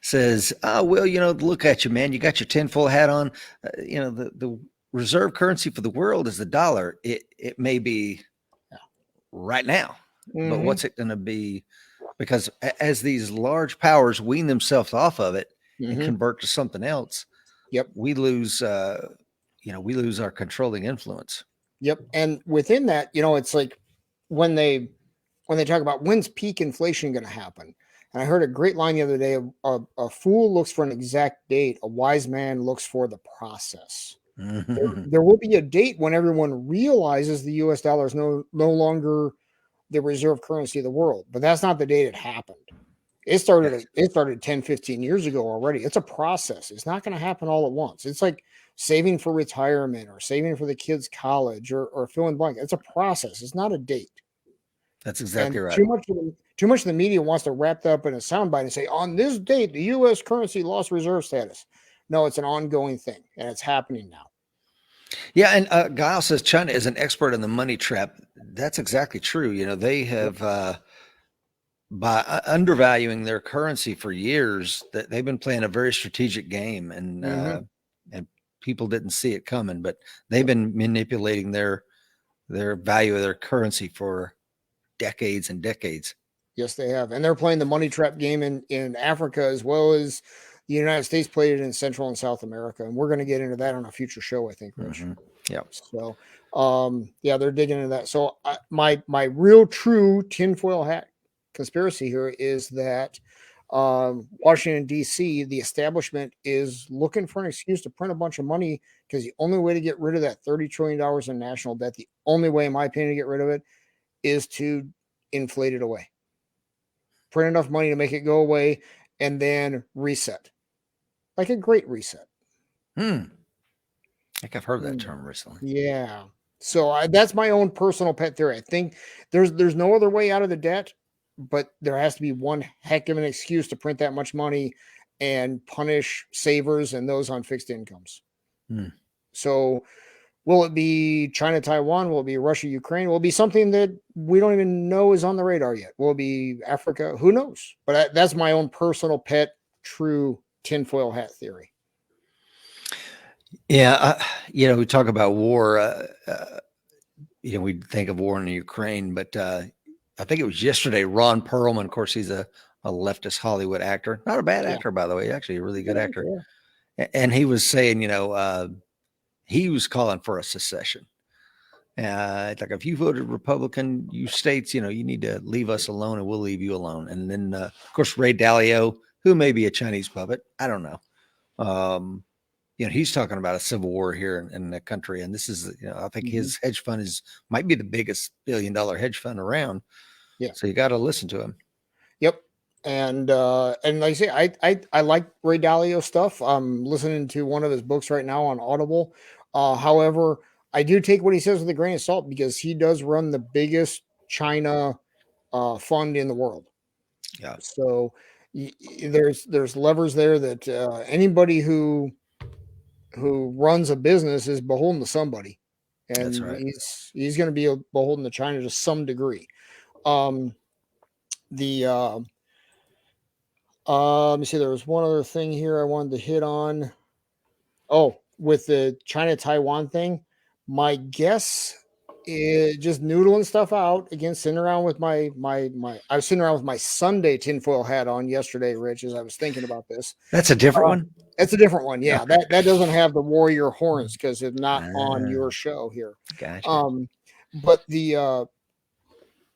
says, oh, well, look at you, man, you got your tinfoil hat on. The reserve currency for the world is the dollar. It may be right now, but what's it going to be? Because as these large powers wean themselves off of it and convert to something else, we lose, we lose our controlling influence. Yep. And within that, it's like when they talk about when's peak inflation going to happen. And I heard a great line the other day, a fool looks for an exact date. A wise man looks for the process. There will be a date when everyone realizes the US dollar is no longer the reserve currency of the world, but that's not the date it happened. It started 10, 15 years ago already. It's a process. It's not going to happen all at once. It's like saving for retirement or saving for the kids' college or fill in blank. It's a process. It's not a date. That's exactly right. Too much of the media wants to wrap that up in a soundbite and say, on this date, the U.S. currency lost reserve status. No, it's an ongoing thing, and it's happening now. Yeah, and Guile says China is an expert in the money trap. That's exactly true. They have, by undervaluing their currency for years, that they've been playing a very strategic game, and people didn't see it coming, but they've been manipulating their value of their currency for decades and decades. Yes, they have. And they're playing the money trap game in Africa, as well as the United States played it in Central and South America. And we're going to get into that on a future show, I think, Rich. Yeah. So, they're digging into that. So my real true tinfoil hat conspiracy here is that Washington, D.C., the establishment is looking for an excuse to print a bunch of money because the only way to get rid of that $30 trillion in national debt, the only way, in my opinion, to get rid of it is to inflate it away. Print enough money to make it go away and then reset. Like a great reset. I think I've heard that term recently. Yeah. So that's my own personal pet theory. I think there's no other way out of the debt, but there has to be one heck of an excuse to print that much money and punish savers and those on fixed incomes. So will it be China, Taiwan? Will it be Russia, Ukraine? Will it be something that we don't even know is on the radar yet? Will it be Africa? Who knows? But that's my own personal pet, true tinfoil hat theory. Yeah, we talk about war. We think of war in the Ukraine, but I think it was yesterday. Ron Perlman, of course, he's a leftist Hollywood actor, not a bad actor, by the way, actually a really good actor. And he was saying, he was calling for a secession. Like if you voted Republican, you states, you need to leave us alone, and we'll leave you alone. And then, of course, Ray Dalio, who may be a Chinese puppet, I don't know. He's talking about a civil war here in the country. And this is, I think his hedge fund might be the biggest $1 billion hedge fund around. Yeah. So you got to listen to him. Yep. And like I say, I like Ray Dalio stuff. I'm listening to one of his books right now on Audible. However, I do take what he says with a grain of salt because he does run the biggest China fund in the world. Yeah. So there's levers there that anybody who runs a business is beholden to somebody, and That's right. he's going to be beholden to China to some degree. Let me see. There was one other thing here I wanted to hit on. Oh, with the China Taiwan thing, my guess is just noodling stuff out again. Sitting around with my I was sitting around with my Sunday tinfoil hat on yesterday, Rich, as I was thinking about this. That's a different one. It's a different one. Yeah, that doesn't have the warrior horns because it's not on your show here. Gotcha. But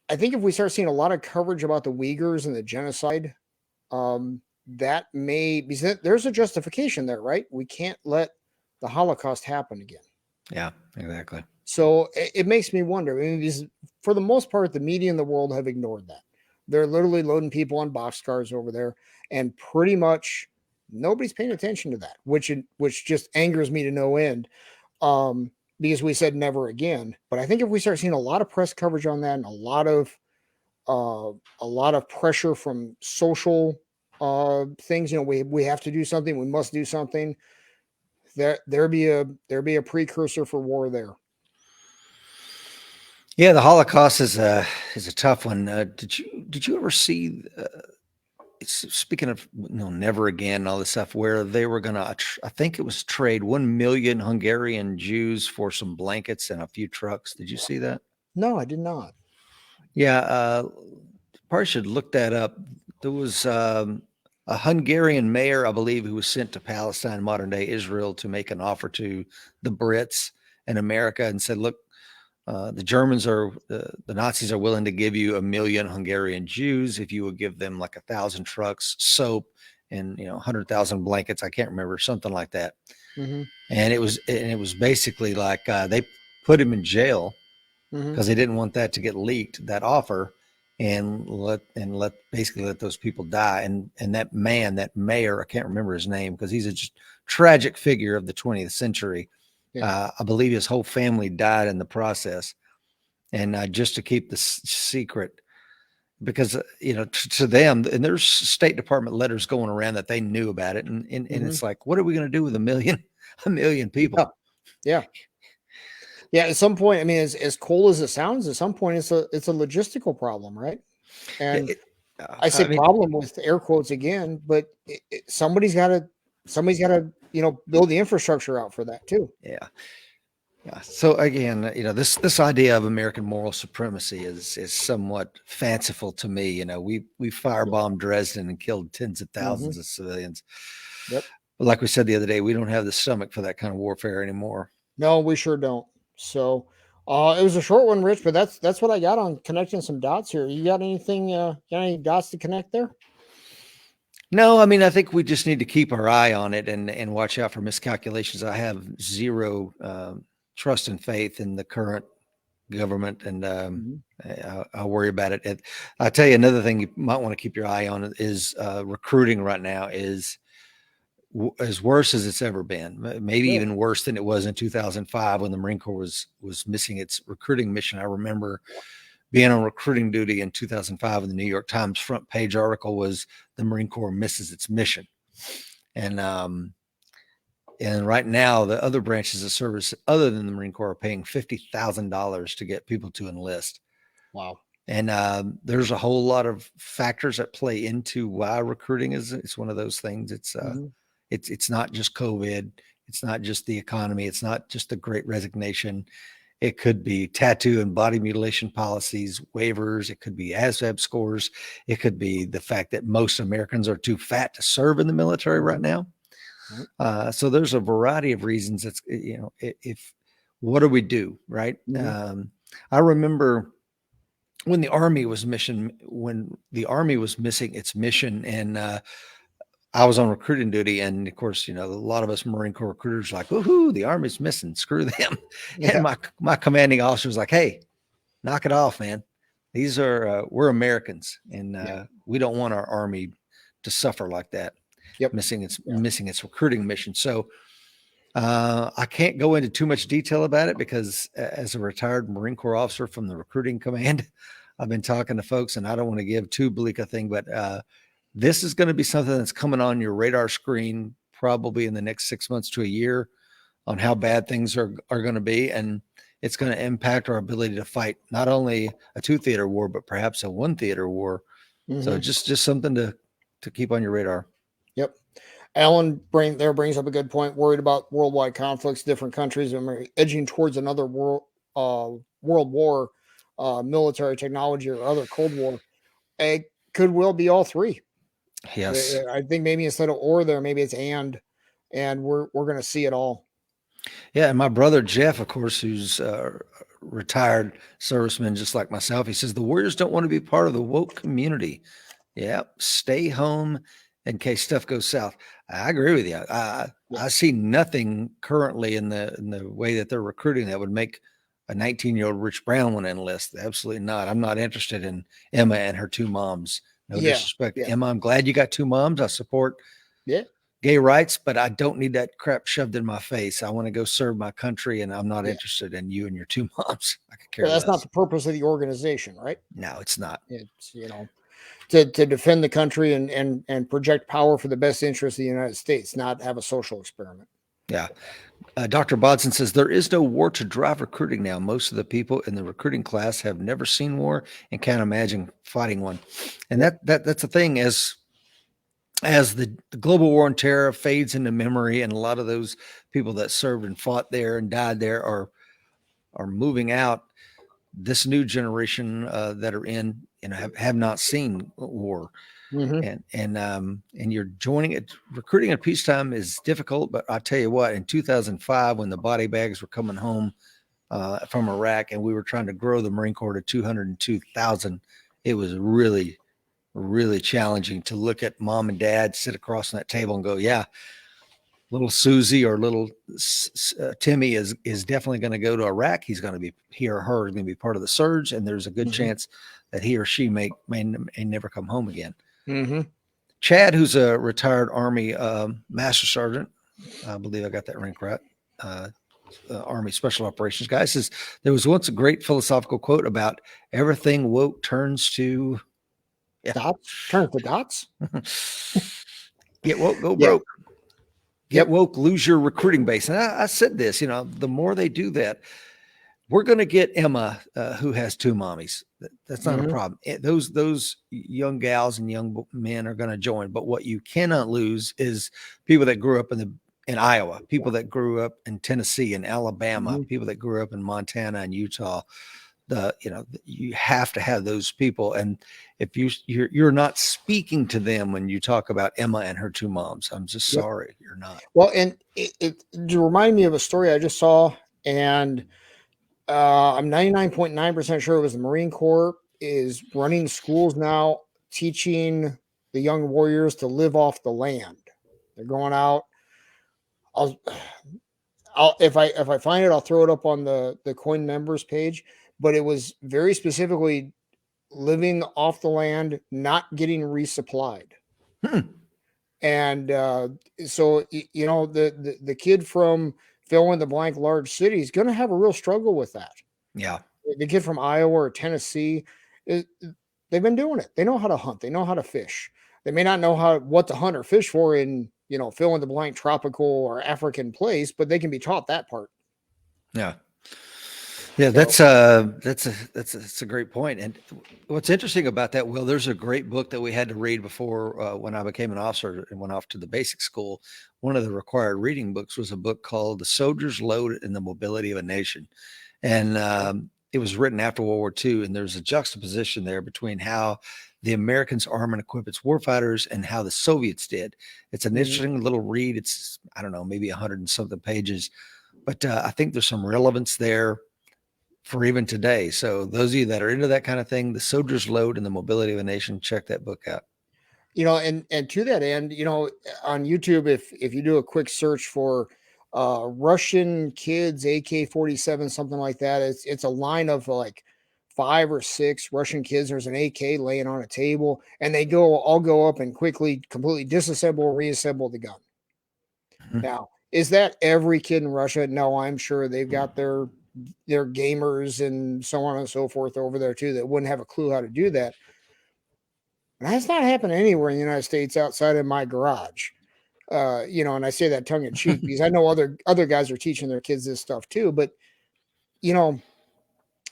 I think if we start seeing a lot of coverage about the Uyghurs and the genocide, that may be, there's a justification there, right? We can't let the Holocaust happen again. Yeah, exactly. So it makes me wonder. I mean, for the most part, the media in the world have ignored that. They're literally loading people on boxcars over there, and pretty much nobody's paying attention to that, which just angers me to no end. Because we said never again. But I think if we start seeing a lot of press coverage on that and a lot of pressure from social things, we have to do something, we must do something. There be a precursor for war there. Yeah, the Holocaust is a tough one. Did you ever see? Speaking of never again and all this stuff, where they were gonna, I think it was trade 1 million Hungarian Jews for some blankets and a few trucks. Did you see that? No, I did not. Yeah, probably should look that up. There was a Hungarian mayor, I believe, who was sent to Palestine, modern day Israel, to make an offer to the Brits and America and said, look, the Germans the Nazis are willing to give you 1 million Hungarian Jews if you would give them like 1,000 trucks, soap, and 100,000 blankets. I can't remember, something like that. Mm-hmm. And it was basically like they put him in jail because they didn't want that to get leaked, that offer, and let those people die. And that mayor, I can't remember his name because he's a just tragic figure of the 20th century. Yeah. I believe his whole family died in the process, and just to keep the secret, because to them, and there's State Department letters going around that they knew about it, and it's like, what are we going to do with a million people? Yeah. At some point, I mean, as cold as it sounds, at some point it's a logistical problem, right? And I say problem with air quotes again, but somebody's got to build the infrastructure out for that too. Yeah. So again, this idea of American moral supremacy is somewhat fanciful to me. We firebombed Dresden and killed tens of thousands of civilians. Yep. But like we said the other day, we don't have the stomach for that kind of warfare anymore. No, we sure don't. So it was a short one, Rich, but that's what I got on connecting some dots here. You got anything? Got any dots to connect there? No, I mean, I think we just need to keep our eye on it and watch out for miscalculations. I have zero trust and faith in the current government, and Mhm. I'll worry about it. And I'll tell you another thing you might want to keep your eye on is recruiting right now is as worse as it's ever been. Maybe Really? even worse than it was in 2005 when the Marine Corps was missing its recruiting mission. I remember being on recruiting duty in 2005, and the New York Times front page article was the Marine Corps misses its mission. And right now, the other branches of service other than the Marine Corps are paying $50,000 to get people to enlist. Wow. And there's a whole lot of factors that play into why recruiting is. It's one of those things. Mhm. It's not just COVID. It's not just the economy. It's not just the Great Resignation. It could be tattoo and body mutilation policies, waivers. It could be ASVAB scores. It could be the fact that most Americans are too fat to serve in the military right now. Right. So there's a variety of reasons. It's, if what do we do, right? Mhm. I remember when the Army was missing its mission, and I was on recruiting duty, and of course, a lot of us Marine Corps recruiters are like, "Woohoo, the Army's missing, screw them." And Yeah. my commanding officer was like, "Hey, knock it off, man. These are we're Americans, and Yeah. we don't want our Army to suffer like that, Yep. Yeah. missing its recruiting mission." So I can't go into too much detail about it because as a retired Marine Corps officer from the recruiting command, I've been talking to folks, and I don't want to give too bleak a thing, but this is going to be something that's coming on your radar screen probably in the next 6 months to a year on how bad things are going to be. And it's going to impact our ability to fight not only a 2 theater war, but perhaps a 1 theater war. So Mhm. just something to keep on your radar. Yep. Alan brings up a good point. Worried about worldwide conflicts, different countries, and we're edging towards another world war, military technology or other Cold War. It could well be all three. Yes. I think maybe instead of or there, maybe it's and we're going to see it all. Yeah. And my brother, Jeff, of course, who's retired serviceman, just like myself, he says the Warriors don't want to be part of the woke community. Yeah. Stay home in case stuff goes south. I agree with you. Yeah. I see nothing currently in the way that they're recruiting that would make a 19-year-old Rich Brown want to enlist. Absolutely not. I'm not interested in Emma and her two moms. No Yeah. disrespect to Yeah. Emma. I'm glad you got two moms. I support Yeah. gay rights, but I don't need that crap shoved in my face. I want to go serve my country, and I'm not Yeah. interested in you and your two moms. I could care Well, that's not less. the purpose of the organization, right? No, it's not. It's to defend the country and project power for the best interest of the United States, not have a social experiment. Yeah. Dr. Bodson says there is no war to drive recruiting now. Most of the people in the recruiting class have never seen war and can't imagine fighting one. And Yep. that's the thing as the global war on terror fades into memory, and a lot of those people that served and fought there and died there are moving out. This new generation that are in, have not seen war, Mm-hmm. and you're joining it. Recruiting at peacetime is difficult, but I tell you what, in 2005, when the body bags were coming home from Iraq, and we were trying to grow the Marine Corps to 202,000, it was really, really challenging to look at mom and dad sit across on that table and go, yeah, little Susie or little Timmy is definitely going to go to Iraq. He or her is going to be part of the surge, and there's a good Mm-hmm. chance that he or she may never come home again. Mm-hmm. Chad, who's a retired Army Master Sergeant, I believe I got that rank right, Army Special Operations guy, says there was once a great philosophical quote about everything woke turns to Dots turn to dots. get woke, go Yeah. broke. Get Yep. woke, lose your recruiting base. And I said this, the more they do that, we're going to get Emma, who has two mommies. That's not a Mm-hmm. problem. Those young gals and young men are going to join. But what you cannot lose is people that grew up in Iowa, people that grew up in Tennessee and Alabama, Mm-hmm. people that grew up in Montana and Utah. You have to have those people, and if you're not speaking to them when you talk about Emma and her two moms, I'm just Yep. sorry, you're not. Well, and it reminded me of a story I just saw, and I'm 99.9% sure it was the Marine Corps is running schools now, teaching the young warriors to live off the land. They're going out. If I find it, I'll throw it up on the coin members page. But it was very specifically living off the land, not getting resupplied. Hmm. And so the kid from fill in the blank large city is going to have a real struggle with that. Yeah. The kid from Iowa or Tennessee, they've been doing it. They know how to hunt. They know how to fish. They may not know what to hunt or fish for in fill in the blank tropical or African place, but they can be taught that part. Yeah. Yeah, that's a great point. And what's interesting about that, Will, there's a great book that we had to read before when I became an officer and went off to the basic school. One of the required reading books was a book called The Soldier's Load and the Mobility of a Nation. And it was written after World War II. And there's a juxtaposition there between how the Americans arm and equip its warfighters and how the Soviets did. It's an interesting little read. It's, I don't know, maybe 100 and something pages. But I think there's some relevance there for even today. So those of you that are into that kind of thing, The Soldier's Load and the Mobility of a Nation, check that book out. And to that end, on YouTube, if you do a quick search for Russian kids, AK-47, something like that, it's a line of like 5 or 6 Russian kids. There's an AK laying on a table, and they all go up and quickly, completely disassemble, reassemble the gun. Mm-hmm. Now, is that every kid in Russia? No, I'm sure they've got their gamers and so on and so forth over there too that wouldn't have a clue how to do that. And that's not happening anywhere in the United States outside of my garage. And I say that tongue in cheek because I know other guys are teaching their kids this stuff too, but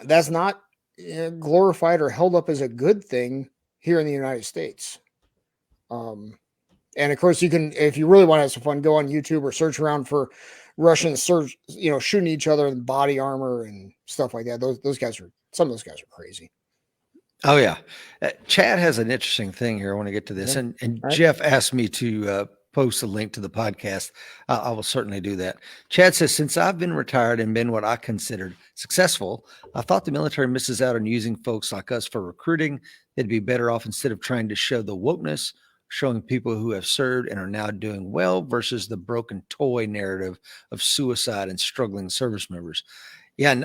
that's not glorified or held up as a good thing here in the United States. And of course you can, if you really want to have some fun, go on YouTube or search around for Russians shooting each other in body armor and stuff like that. Some of those guys are crazy. Oh yeah. Chad has an interesting thing here. I want to get to this. And right. Jeff asked me to post a link to the podcast. I will certainly do that. Chad says, since I've been retired and been what I considered successful, I thought the military misses out on using folks like us for recruiting. They'd be better off instead of trying to show the wokeness, showing people who have served and are now doing well versus the broken toy narrative of suicide and struggling service members. Yeah.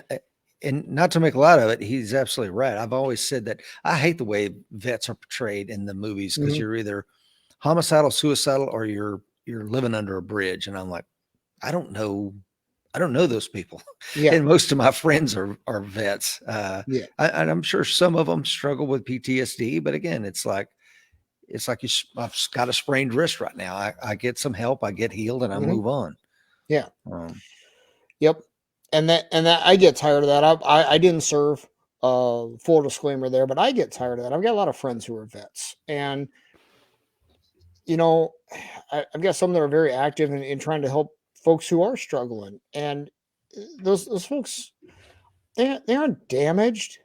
And not to make a lot of it, he's absolutely right. I've always said that I hate the way vets are portrayed in the movies because you're either homicidal, suicidal, or you're living under a bridge. And I'm like, I don't know those people. Yeah. And most of my friends are vets. And I'm sure some of them struggle with PTSD, but again, it's like I've got a sprained wrist right now. I get some help, I get healed, and I move on. Yeah. Yep. And that I get tired of that. I didn't serve, full disclaimer there, but I get tired of that. I've got a lot of friends who are vets, and I've got some that are very active in trying to help folks who are struggling. And those folks, they aren't damaged.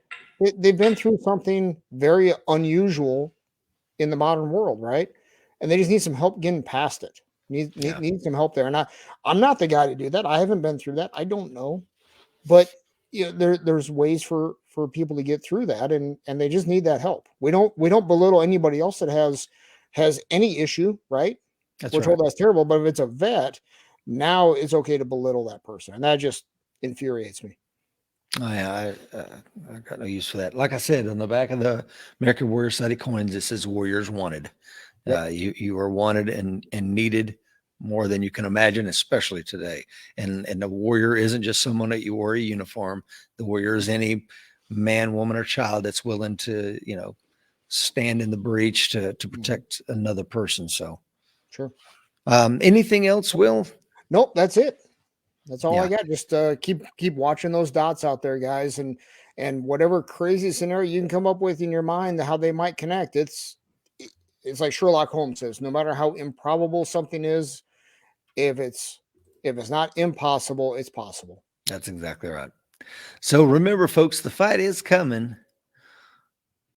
They've been through something very unusual in the modern world, right? And they just need some help getting past it. Need some help there. And I'm not the guy to do that. I haven't been through that. I don't know. But there's ways for people to get through that, and they just need that help. We don't belittle anybody else that has any issue, right? We're told that's terrible, but if it's a vet, now it's okay to belittle that person, and that just infuriates me. Oh, yeah, I got no use for that. Like I said, on the back of the American Warrior Society coins, it says "Warriors Wanted." Yep. You are wanted and needed more than you can imagine, especially today. And the warrior isn't just someone that you wear a uniform. The warrior is any man, woman, or child that's willing to, stand in the breach to protect another person. So, sure. Anything else, Will? Nope, that's it. That's all I got. Just keep watching those dots out there, guys, and whatever crazy scenario you can come up with in your mind, how they might connect. It's like Sherlock Holmes says, no matter how improbable something is, if it's not impossible, it's possible. That's exactly right. So remember, folks, the fight is coming.